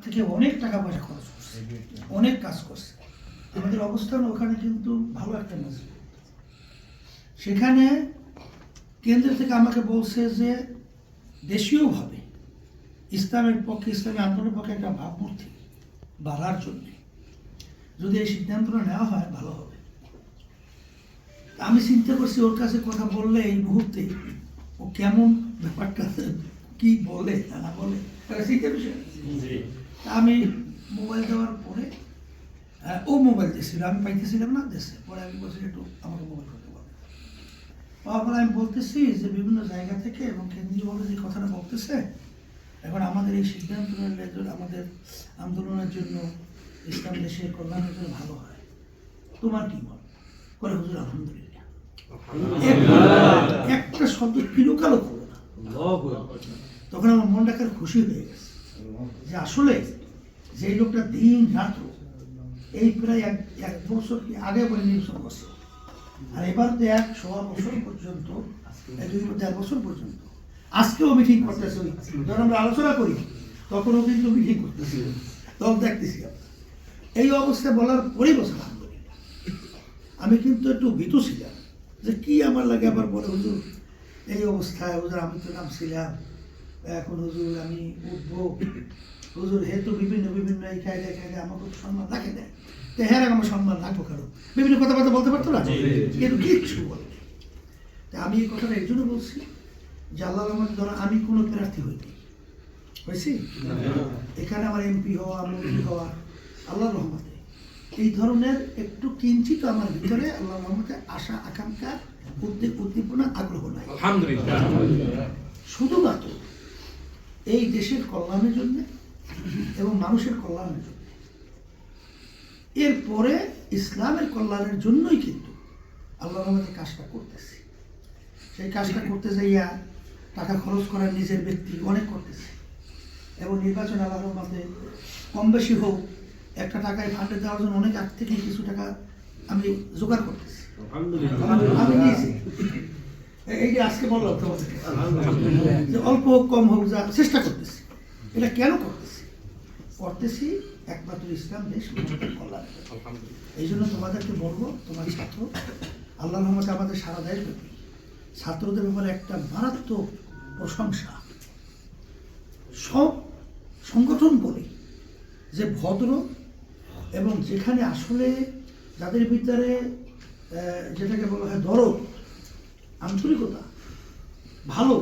থেকে অনেক টাকা পয়সা খরচ করছে, অনেক কাজ করছে। আমাদের অবস্থান ওখানে কিন্তু ভালো একটা মসজিদ। সেখানে কেন্দ্র থেকে আমাকে বলছে যে দেশীয়ভাবে ইসলামের পক্ষে, ইসলামী আন্দোলনের পক্ষে একটা ভাবমূর্তি বাড়ার জন্য যদি এই সিদ্ধান্তটা নেওয়া হয় ভালো হবে। আমি চিন্তা করছি ওর কাছে কথা বললে এই মুহূর্তে ও কেমন ব্যাপারটা কি বলে না বলে চিন্তা বিষয়। আমি মোবাইল দেওয়ার পরে ও মোবাইল দিয়েছিল, আমি পাইতেছিলাম না দেশে। পরে আমি বলছি একটু আমাকে মোবাইল করতে বলে। পাওয়ার পরে আমি বলতেছি যে বিভিন্ন জায়গা থেকে এবং কেন্দ্রীয়ভাবে যে কথাটা বলতেছে, এখন আমাদের এই সিদ্ধান্ত নিলে আমাদের আন্দোলনের জন্য, ইসলাম দেশের কল্যাণের জন্য ভালো হয়। তোমার কি মত? করে হুজুর আলহামদুলিল্লাহ। একটা শব্দ কিলোকালো করলো না। তখন আমার মনটা একটা খুশি হয়ে গেছে যে আসলে যেই লোকটা দিন রাত এই প্রায় এক বছর কি আগে বলে নির্বাচন করছে, আর এবার তো 1.25 বছর পর্যন্ত, 1 বছর পর্যন্ত আজকেও মিটিং করতেছে। যখন আমরা আলোচনা করি তখনও কিন্তু মিটিং করতেছি, তখন দেখতেছি। এই অবস্থায় বলার পরেই বসে আলহামদুলিল্লাহ। আমি কিন্তু একটু ভীত ছিলাম যে কি আমার লাগে আবার বলে হুজুর এই অবস্থায়, হুজুর আমি তো নামছিলাম, এখন হুজুর আমি উঠবো, হুজুর হে তো বিভিন্ন বিভিন্ন এই কায়দায় কায়দায় আমাকে সম্মান রাখে দেয়, তো হ্যাঁ আমার সম্মান রাখবো কারো, বিভিন্ন কথাবার্তা বলতে পারতো না, কিন্তু কিচ্ছু বলে। তা আমি এই কথাটা এই জন্য বলছি যে আল্লাহ রহমতে ধরো আমি কোনো প্রার্থী হইনি, হয়েছি এখানে আমার এমপি হওয়া, মন্ত্রী হওয়া আল্লাহ রহমতে, এই ধরনের একটু কিঞ্চিত আমার ভিতরে আল্লাহ রহমতে আশা আকাঙ্ক্ষা উদ্দীপনা আগ্রহ নাই। শুধুমাত্র এই দেশের কল্যাণের জন্য এবং মানুষের কল্যাণের জন্য, এরপরে ইসলামের কল্যাণের জন্যই কিন্তু আল্লাহ রহমতে কাজটা করতেছি। সেই কাজটা করতে যাইয়া টাকা খরচ করার নিজের ব্যক্তি অনেক করতেছে, এবং নির্বাচন আল্লাহ রহমতে কম বেশি হোক একটা টাকায় ফান্ডে দেওয়ার জন্য অনেক আগ থেকে কিছু টাকা আমি জোগাড় করতেছি, আমি নিয়েছি। এই যে আজকে বললাম তোমাদেরকে যে অল্প হোক কম হোক যা চেষ্টা করতেছি। এটা কেন করতেছি একমাত্র ইসলাম দেশ কল্যাণ। এই জন্য তোমাদেরকে বলবো, তোমার ছাত্র আল্লাহর রহমতে আমাদের সারা দেশ ব্যাপী ছাত্রদের ব্যাপারে একটা মারাত্মক প্রশংসা। সব সংগঠন বলি যে ভদ্র, এবং যেখানে আসলে যাদের ভিতরে যেটাকে বলা হয় দরদ, আন্তরিকতা, ভালো